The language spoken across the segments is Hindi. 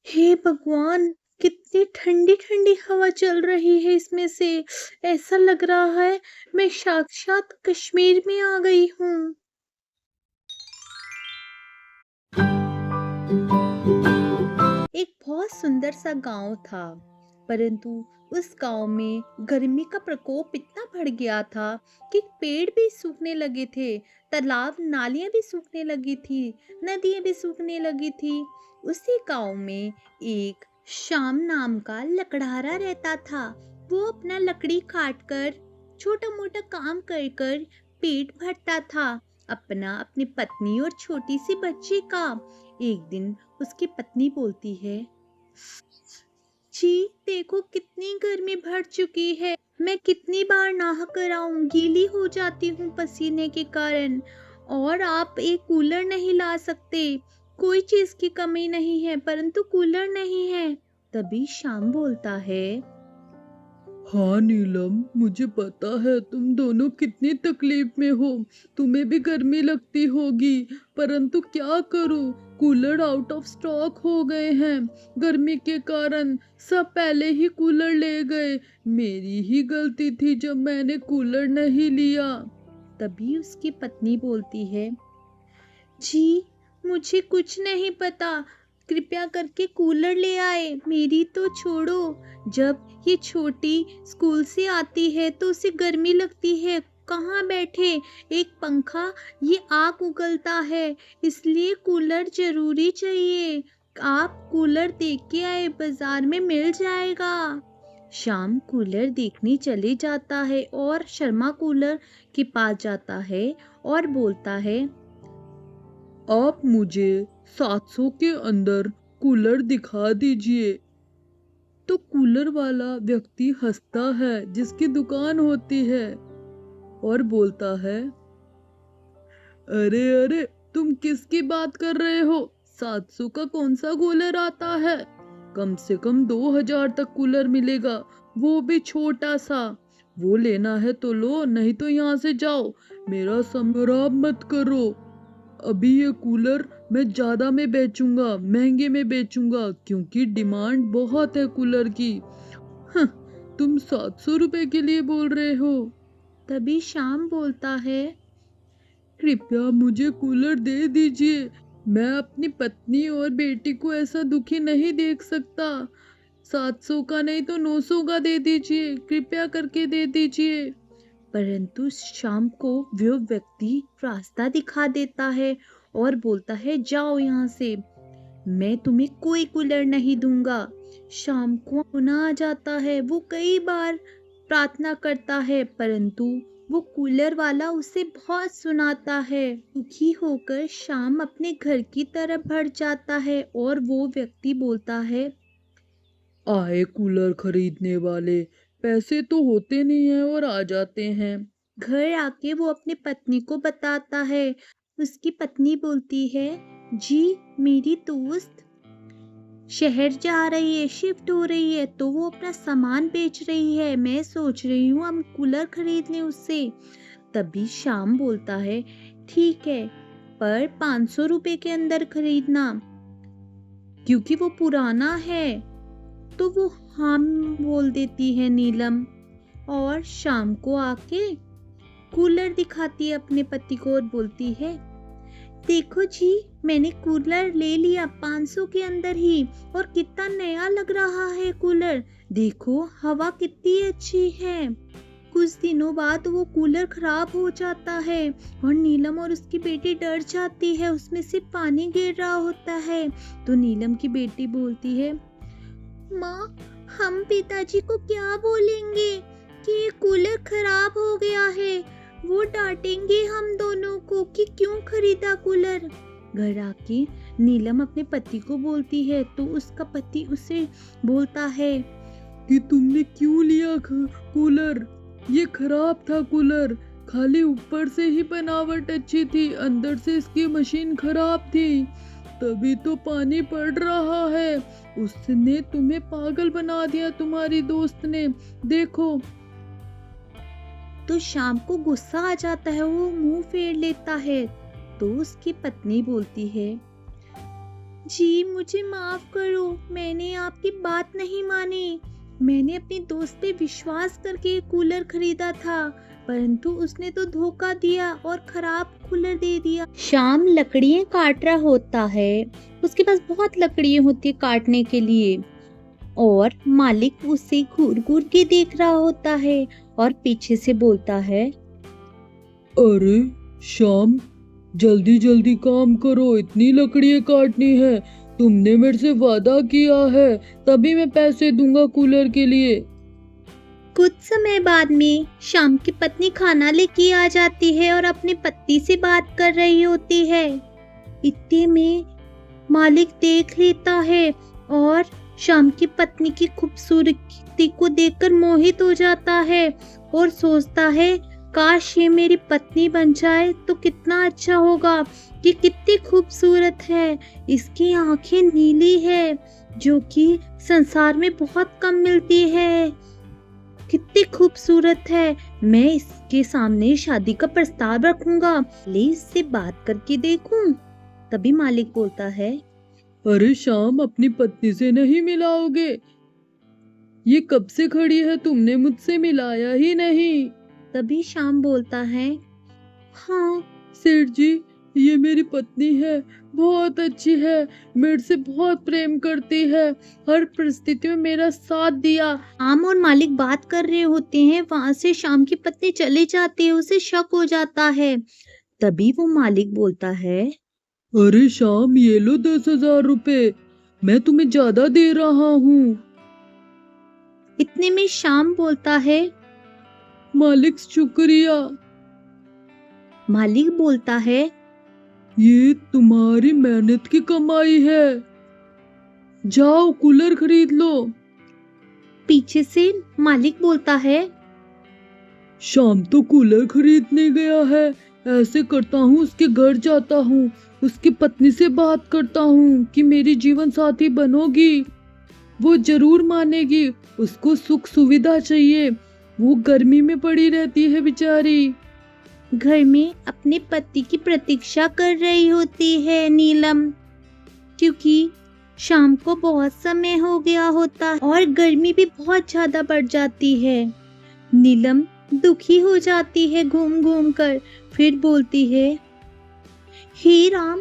हे भगवान! कितनी ठंडी ठंडी हवा चल रही है इसमें से। ऐसा लग रहा है मैं साक्षात कश्मीर में आ गई हूँ। एक बहुत सुंदर सा गांव था, परंतु उस गांव में गर्मी का प्रकोप इतना बढ़ गया था कि पेड़ भी सूखने लगे थे, तालाब नालियां भी सूखने लगी थी, नदियां भी सूखने लगी थी। उसी गांव में एक श्याम नाम का लकड़हारा रहता था। वो अपना लकड़ी काट कर छोटा मोटा काम कर कर पेट भरता था, अपना अपनी पत्नी और छोटी सी बच्ची का। एक दिन उसकी पत्नी बोलती है, जी देखो कितनी गर्मी बढ़ चुकी है। मैं कितनी बार नहा कर आऊं, गीली हो जाती हूँ पसीने के कारण। और आप एक कूलर नहीं ला सकते। कोई चीज की कमी नहीं है, परंतु कूलर नहीं है। तभी शाम बोलता है, हाँ नीलम, मुझे पता है तुम दोनों कितनी तकलीफ में हो। तुम्हें भी गर्मी लगती होगी, परंतु क्या करूं, कूलर आउट ऑफ स्टॉक हो गए हैं। गर्मी के कारण सब पहले ही कूलर ले गए। मेरी ही गलती थी जब मैंने कूलर नहीं लिया। तभी उसकी पत्नी बोलती है, जी मुझे कुछ नहीं पता, कृपया करके कूलर ले आए, मेरी तो छोड़ो। जब ये छोटी स्कूल से आती है तो उसे गर्मी लगती है, कहाँ बैठे, एक पंखा, ये आग उगलता है, इसलिए कूलर जरूरी चाहिए। आप कूलर देख के आए, बाजार में मिल जाएगा। शाम कूलर देखने चले जाता है और शर्मा कूलर के पास जाता है और बोलता है, आप मुझे 700 के अंदर कूलर दिखा दीजिए। तो कूलर वाला व्यक्ति हंसता है, जिसकी दुकान होती है, और बोलता है, अरे अरे, तुम किसकी बात कर रहे हो? 700 का कौन सा कूलर आता है? कम से कम 2000 तक कूलर मिलेगा, वो भी छोटा सा। वो लेना है तो लो, नहीं तो यहाँ से जाओ। मेरा समय खराब मत करो। अभी ये कूलर मैं ज्यादा में बेचूंगा, महंगे में बेचूंगा, क्योंकि डिमांड बहुत है कूलर की। हं, तुम 700 रुपए के लिए बोल रहे हो? तभी शाम बोलता है, कृपया मुझे कूलर दे दीजिए। मैं अपनी पत्नी और बेटी को ऐसा दुखी नहीं देख सकता। 700 का नहीं तो 900 का दे दीजिए, कृपया करके दे दीजिए। परंतु शाम को वो व्यक्ति रास्ता दिखा देता है और बोलता है, जाओ यहाँ से, मैं तुम्हें कोई कूलर नहीं दूंगा। शाम को पुनः आ जाता है। वो कई बार प्रार्थना करता है, परंतु वो कूलर वाला उसे बहुत सुनाता है। दुखी होकर शाम अपने घर की तरफ बढ़ जाता है और वो व्यक्ति बोलता है, आए कूलर खरीदने वाले, पैसे तो होते नहीं है और आ जाते हैं। घर आके वो अपनी पत्नी को बताता है। उसकी पत्नी बोलती है, जी मेरी दोस्त शहर जा रही है, शिफ्ट हो रही है, तो वो अपना सामान बेच रही है, मैं सोच रही हूँ हम कूलर खरीद लें उससे। तभी शाम बोलता है, ठीक है, पर 500 रुपए के अंदर खरीदना, क्योंकि वो पुराना है। तो वो हाँ बोल देती है नीलम, और शाम को आके कूलर दिखाती है अपने पति को और बोलती है, देखो जी, मैंने कूलर ले लिया 500 के अंदर ही, और कितना नया लग रहा है कूलर। देखो हवा कितनी अच्छी है। कुछ दिनों बाद वो कूलर खराब हो जाता है और नीलम और उसकी बेटी डर जाती है, उसमें से पानी गिर रहा होता है। तो नीलम की बेटी बोलती है, माँ हम पिताजी को क्या बोलेंगे कि ये कूलर खराब हो गया है। वो डांटेंगे हम दोनों को कि क्यों खरीदा कूलर। घर आके नीलम अपने पति को बोलती है तो उसका पति उसे बोलता है, कि तुमने क्यों लिया कूलर? ये खराब था कूलर। खाली ऊपर से ही बनावट अच्छी थी, अंदर से इसकी मशीन खराब थी, तभी तो पानी पड़ रहा है। उसने तुम्हें पागल बना दिया, तुम्हारी दोस्त ने। देखो। तो शाम को गुस्सा आ जाता है, वो मुंह फेर लेता है। तो उसकी पत्नी बोलती है, जी मुझे माफ करो, मैंने आपकी बात नहीं मानी। मैंने अपने दोस्त पे विश्वास करके ये कूलर खरीदा था, परंतु उसने तो धोखा दिया और खराब कूलर दे दिया। शाम लकड़ियाँ काट रहा होता है, उसके पास बहुत लकड़ियाँ होती है काटने के लिए, और मालिक उसे घूर घूर के देख रहा होता है और पीछे से बोलता है, अरे शाम, जल्दी जल्दी काम करो, इतनी लकड़ियाँ काटनी है। तुमने मेरे से वादा किया है, तभी मैं पैसे दूंगा कूलर के लिए। कुछ समय बाद में शाम की पत्नी खाना लेके आ जाती है और अपने पति से बात कर रही होती है। इतने में मालिक देख लेता है और शाम की पत्नी की खूबसूरती को देखकर मोहित हो जाता है और सोचता है, काश ये मेरी पत्नी बन जाए तो कितना अच्छा होगा। ये कितनी खूबसूरत है, इसकी आंखें नीली है जो कि संसार में बहुत कम मिलती है। कितनी खूबसूरत है, मैं इसके सामने शादी का प्रस्ताव रखूंगा, प्लीज इससे बात करके देखूं। तभी मालिक बोलता है, अरे शाम, अपनी पत्नी से नहीं मिलाओगे? ये कब से खड़ी है, तुमने मुझसे मिलाया ही नहीं। तभी शाम बोलता है, हाँ सेठ जी, ये मेरी पत्नी है, बहुत अच्छी है, मेरे से बहुत प्रेम करती है, हर परिस्थिति में मेरा साथ दिया। शाम और मालिक बात कर रहे होते हैं, वहां से शाम की पत्नी चली जाती है, उसे शक हो जाता है। तभी वो मालिक बोलता है, अरे शाम, ये लो 10,000 रुपए, मैं तुम्हें ज्यादा दे रहा हूँ। इतने में शाम बोलता है, मालिक शुक्रिया। मालिक बोलता है, ये तुम्हारी मेहनत की कमाई है, जाओ कूलर खरीद लो। पीछे से मालिक बोलता है, शाम तो कूलर खरीदने गया है, ऐसे करता हूँ उसके घर जाता हूँ, उसकी पत्नी से बात करता हूँ कि मेरी जीवन साथी बनोगी। वो जरूर मानेगी, उसको सुख सुविधा चाहिए, वो गर्मी में पड़ी रहती है बेचारी। घर में अपने पति की प्रतीक्षा कर रही होती है नीलम, क्योंकि शाम को बहुत समय हो गया होता है और गर्मी भी बहुत ज्यादा बढ़ जाती है। नीलम दुखी हो जाती है घूम घूम कर, फिर बोलती है, हे राम,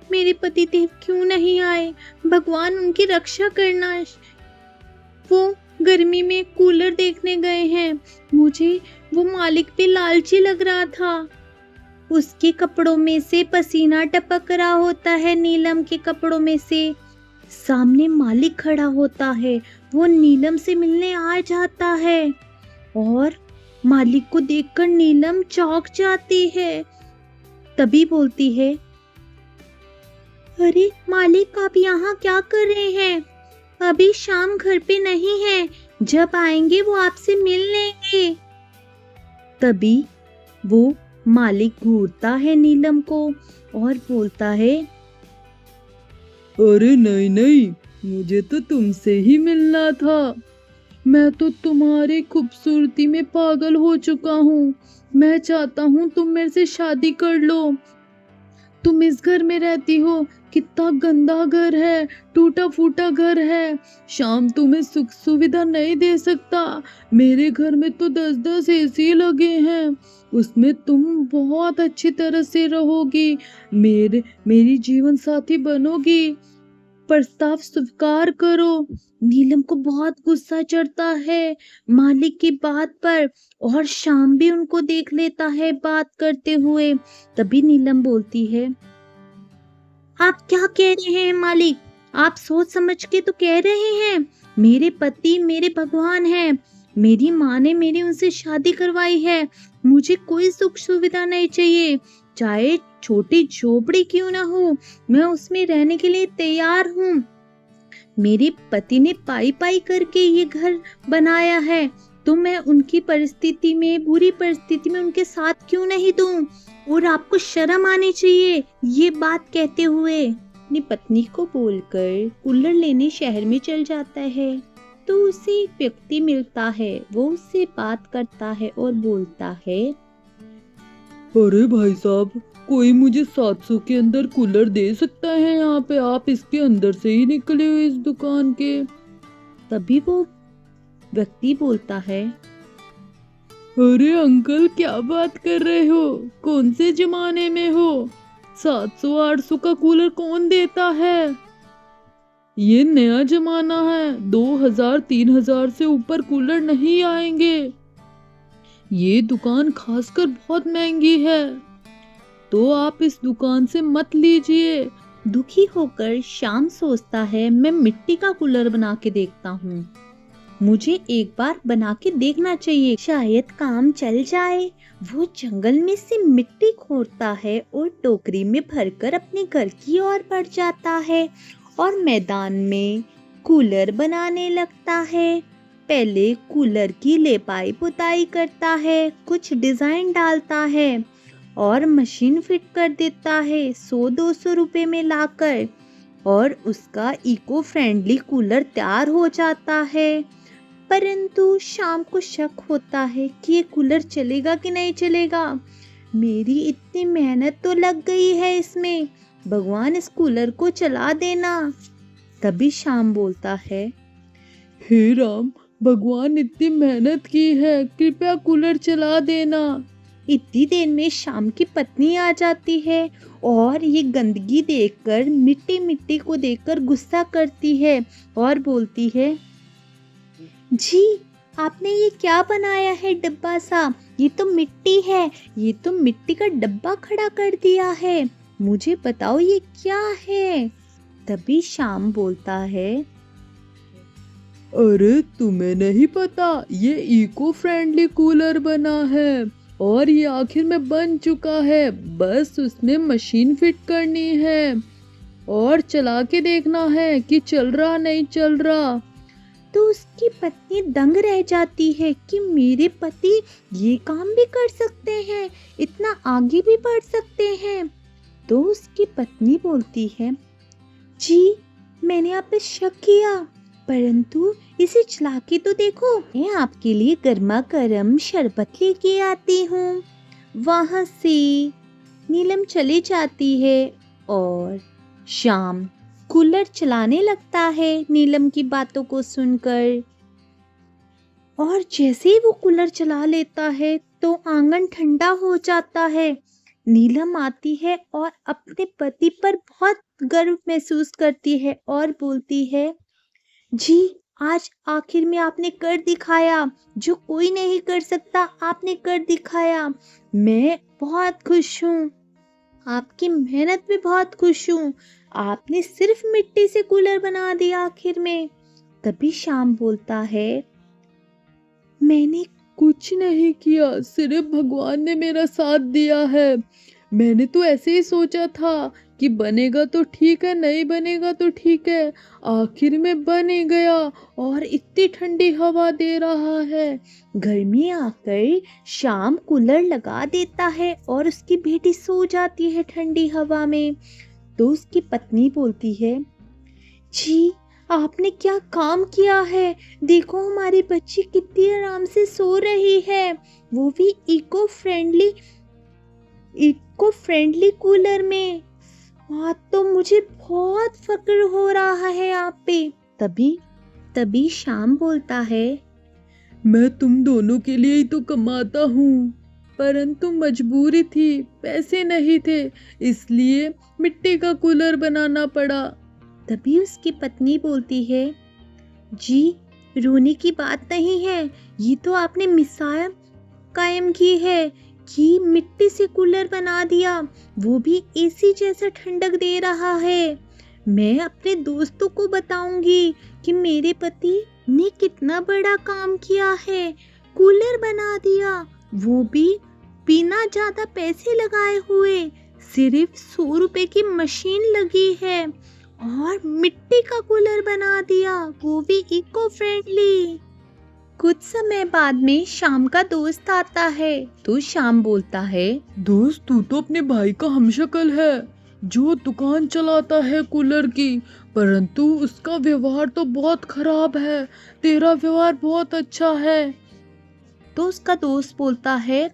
मेरे पति देव क्यों नहीं आए, भगवान उनकी रक्षा करना। वो गर्मी में कूलर देखने गए हैं, मुझे वो मालिक पे लालची लग रहा था। उसके कपड़ों में से पसीना टपक रहा होता है, नीलम के कपड़ों में से। सामने मालिक खड़ा होता है, वो नीलम से मिलने आ जाता है और मालिक को देखकर नीलम चौंक जाती है। तभी बोलती है, अरे मालिक, आप यहाँ क्या कर रहे हैं? अभी शाम घर पे नहीं है, जब आएंगे वो आपसे मिल लेंगे। तभी वो मालिक घूरता है नीलम को और बोलता है, अरे नहीं नहीं, मुझे तो तुमसे ही मिलना था, मैं तो तुम्हारी खूबसूरती में पागल हो चुका हूँ, मैं चाहता हूँ तुम मेरे से शादी कर लो। तुम इस घर में रहती हो, कितना गंदा घर है, टूटा फूटा घर है, शाम तुम्हें सुख सुविधा नहीं दे सकता। मेरे घर में तो 10-10 एसी लगे हैं, उसमें तुम बहुत अच्छी तरह से रहोगी, मेरी जीवन साथी बनोगी, प्रस्ताव स्वीकार करो। नीलम को बहुत गुस्सा चढ़ता है मालिक की बात पर और शाम भी उनको देख लेता है बात करते हुए। तभी नीलम बोलती है, आप क्या कह रहे हैं मालिक? आप सोच समझ के तो कह रहे हैं, मेरे पति मेरे भगवान हैं, मेरी माँ ने मेरी उनसे शादी करवाई है, मुझे कोई सुख सुविधा नहीं चाहिए, चाहे छोटी झोपड़ी क्यों ना हो, मैं उसमें रहने के लिए तैयार हूँ। मेरे पति ने पाई पाई करके ये घर बनाया है, तो मैं उनकी परिस्थिति में, बुरी परिस्थिति में उनके साथ क्यों नहीं दूं? और आपको शर्म आनी चाहिए ये बात कहते हुए। अपनी पत्नी को बोलकर कूलर लेने शहर में चल जाता है। तो उसे एक व्यक्ति मिलता है, वो उससे बात करता है और बोलता है, अरे भाई साहब, कोई मुझे 700 के अंदर कूलर दे सकता है? यहाँ पे आप इसके अंदर से ही निकले हो इस दुकान के। तभी वो व्यक्ति बोलता है, अरे अंकल, क्या बात कर रहे हो? कौन से जमाने में हो? 700-800 का कूलर कौन देता है? ये नया जमाना है, 2000-3000 से ऊपर कूलर नहीं आएंगे। ये दुकान खासकर बहुत महंगी है, तो आप इस दुकान से मत लीजिए। दुखी होकर श्याम सोचता है, मैं मिट्टी का कूलर बना के देखता हूँ। मुझे एक बार बना के देखना चाहिए, शायद काम चल जाए। वो जंगल में से मिट्टी खोदता है और टोकरी में भरकर अपने घर की ओर बढ़ जाता है और मैदान में कूलर बनाने लगता है। पहले कूलर की लेपाई पुताई करता है, कुछ डिजाइन डालता है और मशीन फिट कर देता है 100-200 रुपए में लाकर, और उसका इको फ्रेंडली कूलर तैयार हो जाता है। परंतु शाम को शक होता है कि ये कूलर चलेगा कि नहीं चलेगा। मेरी इतनी मेहनत तो लग गई है इसमें, भगवान इस कूलर को चला देना। तभी शाम बोलता है, हे राम, भगवान इतनी मेहनत की है, कृपया कूलर चला देना। इतनी देर में शाम की पत्नी आ जाती है और ये गंदगी देखकर, मिट्टी मिट्टी को देखकर गुस्सा करती है और बोलती है, जी आपने ये क्या बनाया है डब्बा सा? ये तो मिट्टी है, ये तो मिट्टी का डब्बा खड़ा कर दिया है, मुझे बताओ ये क्या है? तभी शाम बोलता है, अरे तुम्हें नहीं पता, ये इको फ्रेंडली कूलर बना है और ये आखिर में बन चुका है, बस उसमें मशीन फिट करनी है और चला के देखना है कि चल रहा नहीं चल रहा। तो उसकी पत्नी दंग रह जाती है कि मेरे पति ये काम भी कर सकते हैं, इतना आगे भी बढ़ सकते हैं। तो उसकी पत्नी बोलती है, जी मैंने आप पे शक किया, परंतु इसे चला के तो देखो, मैं आपके लिए गर्मा गर्म शरबत लेके आती हूँ। वहां से नीलम चली जाती है और शाम कूलर चलाने लगता है नीलम की बातों को सुनकर। और जैसे ही वो कूलर चला लेता है तो आंगन ठंडा हो जाता है। नीलम आती है और अपने पति पर बहुत गर्व महसूस करती है और बोलती है, जी आज आखिर में आपने कर दिखाया, जो कोई नहीं कर सकता आपने कर दिखाया। मैं बहुत खुश हूँ, आपकी मेहनत में बहुत खुश हूँ, आपने सिर्फ मिट्टी से कूलर बना दिया आखिर में। तभी शाम बोलता है, मैंने कुछ नहीं किया, सिर्फ भगवान ने मेरा साथ दिया है। मैंने तो ऐसे ही सोचा था कि बनेगा तो ठीक है, नहीं बनेगा तो ठीक है, आखिर में बन ही गया और इतनी ठंडी हवा दे रहा है। गर्मी आकर शाम कूलर लगा देता है और उसकी बेटी सो जाती है ठंडी हवा में। तो उसकी पत्नी बोलती है, जी आपने क्या काम किया है, देखो हमारी बच्ची कितनी आराम से सो रही है, वो भी इको फ्रेंडली कूलर में। आज तो मुझे बहुत फक्र हो रहा है आप पे। तभी शाम बोलता है, मैं तुम दोनों के लिए ही तो कमाता हूँ, परंतु मजबूरी थी, पैसे नहीं थे, इसलिए मिट्टी का कूलर बनाना पड़ा। तभी उसकी पत्नी बोलती है, जी रोने की बात नहीं है, ये तो आपने मिसाल कायम की है कि मिट्टी से कूलर बना दिया, वो भी एसी जैसा ठंडक दे रहा है। मैं अपने दोस्तों को बताऊंगी कि मेरे पति ने कितना बड़ा काम किया है, कूलर बना दिया, वो भी बिना ज्यादा पैसे लगाए हुए, सिर्फ 100 रुपए की मशीन लगी है और मिट्टी का कूलर बना दिया, वो भी इको फ्रेंडली। कुछ समय बाद में शाम का दोस्त आता है। तो शाम बोलता है, दोस्त तू तो अपने भाई का हमशक्ल है, जो दुकान चलाता है कूलर की, परंतु उसका व्यवहार तो बहुत खराब है, तेरा व्यवहार बहुत अच्छा है। तो उसका दोस्त बोलता है,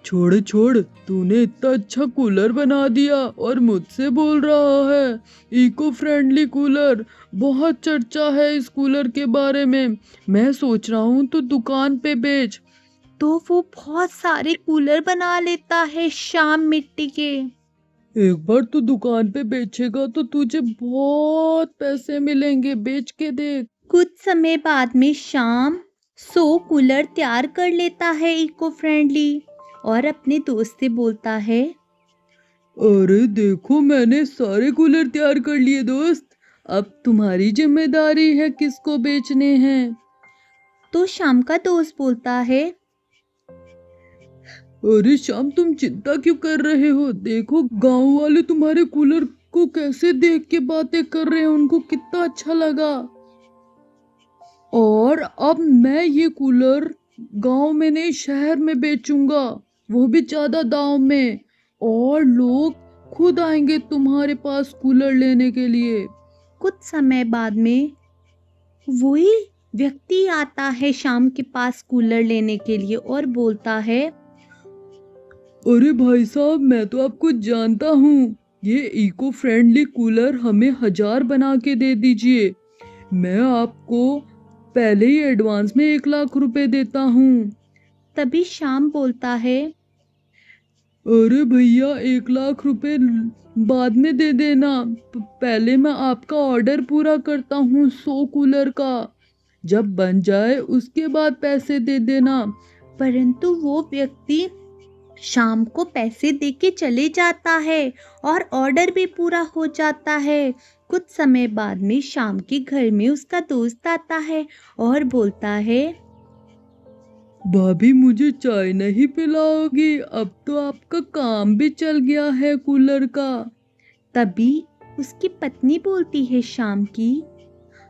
छोड़ छोड़, तूने इतना अच्छा कूलर बना दिया और मुझसे बोल रहा है इको फ्रेंडली कूलर। बहुत चर्चा है इस कूलर के बारे में। मैं सोच रहा हूँ तो दुकान पे बेच। तो वो बहुत सारे कूलर बना लेता है श्याम मिट्टी के। एक बार तू दुकान पे बेचेगा तो तुझे बहुत पैसे मिलेंगे, बेच के देख। कुछ समय बाद में श्याम 100 कूलर तैयार कर लेता है इको फ्रेंडली और अपने दोस्त से बोलता है, अरे देखो, मैंने सारे कूलर तैयार कर लिए दोस्त। अब तुम्हारी जिम्मेदारी है किसको बेचने हैं। तो श्याम का दोस्त बोलता है, अरे श्याम, तुम चिंता क्यों कर रहे हो? देखो गांव वाले तुम्हारे कूलर को कैसे देख के बातें कर रहे हैं, उनको कितना अच्छा लगा। और अब मैं ये कूलर गांव में नहीं, शहर में बेचूंगा, वो भी ज्यादा दाम में। और लोग खुद आएंगे तुम्हारे पास कूलर लेने के लिए। कुछ समय बाद में वही व्यक्ति आता है श्याम के पास कूलर लेने के लिए और बोलता है, अरे भाई साहब, मैं तो आपको जानता हूँ। ये इको फ्रेंडली कूलर हमें 1000 बना के दे दीजिए। मैं आपको पहले ही एडवांस में 1 लाख रुपए देता हूँ। तभी श्याम बोलता है, अरे भैया, 1 लाख रुपए बाद में दे देना। पहले मैं आपका ऑर्डर पूरा करता हूँ 100 कूलर का। जब बन जाए उसके बाद पैसे दे देना। परंतु वो व्यक्ति शाम को पैसे देके चले जाता है और ऑर्डर भी पूरा हो जाता है। कुछ समय बाद में शाम के घर में उसका दोस्त आता है और बोलता है, भाभी, मुझे चाय नहीं पिलाओगी? अब तो आपका काम भी चल गया है कूलर का। तभी उसकी पत्नी बोलती है शाम की,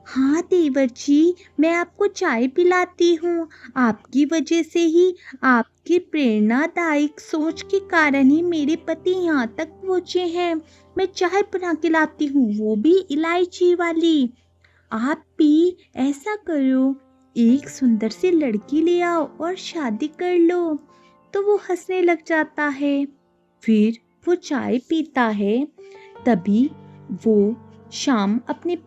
हाँ देवर जी, मैं आपको चाय पिलाती हूँ। आपकी वजह से ही, आपकी प्रेरणादायक सोच के कारण ही मेरे पति यहाँ तक पहुँचे हैं। मैं चाय बना के लाती हूँ, वो भी इलायची वाली। आप भी ऐसा करो, एक सुंदर सी लड़की ले आओ और शादी कर लो। तो वो हंसने लग जाता है। फिर वो चाय पीता है। तभी वो शाम अपने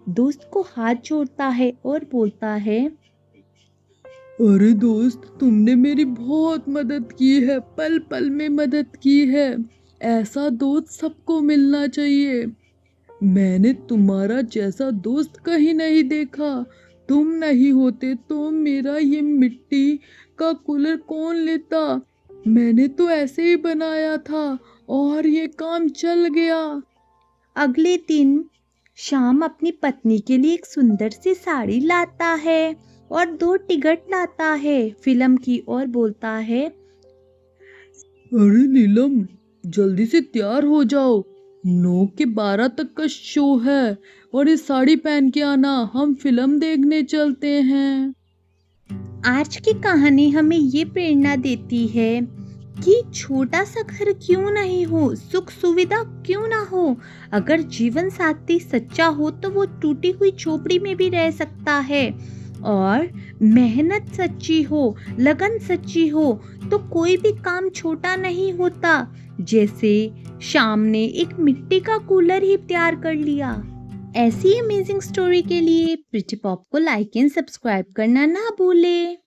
दोस्त को हाथ जोड़ता है और बोलता है, अरे दोस्त, तुमने मेरी बहुत मदद की है, पल पल में मदद की है। ऐसा दोस्त सबको मिलना चाहिए। मैंने तुम्हारा जैसा दोस्त कहीं नहीं देखा। तुम नहीं होते तो मेरा ये मिट्टी का कूलर कौन लेता? मैंने तो ऐसे ही बनाया था और ये काम चल गया। अगले दिन शाम अपनी पत्नी के लिए एक सुंदर सी साड़ी लाता है और 2 टिकट लाता है फिल्म की और बोलता है, अरे नीलम, जल्दी से तैयार हो जाओ। 9 के 12 तक का शो है और ये साड़ी पहन के आना, हम फिल्म देखने चलते हैं। आज की कहानी हमें ये प्रेरणा देती है कि छोटा सा घर क्यों नहीं हो, सुख सुविधा क्यों ना हो, अगर जीवन साथी सच्चा हो तो वो टूटी हुई झोपड़ी में भी रह सकता है। और मेहनत सच्ची हो, लगन सच्ची हो तो कोई भी काम छोटा नहीं होता। जैसे शाम ने एक मिट्टी का कूलर ही तैयार कर लिया। ऐसी अमेजिंग स्टोरी के लिए प्रिटी पॉप को लाइक एंड सब्सक्राइब करना ना भूले।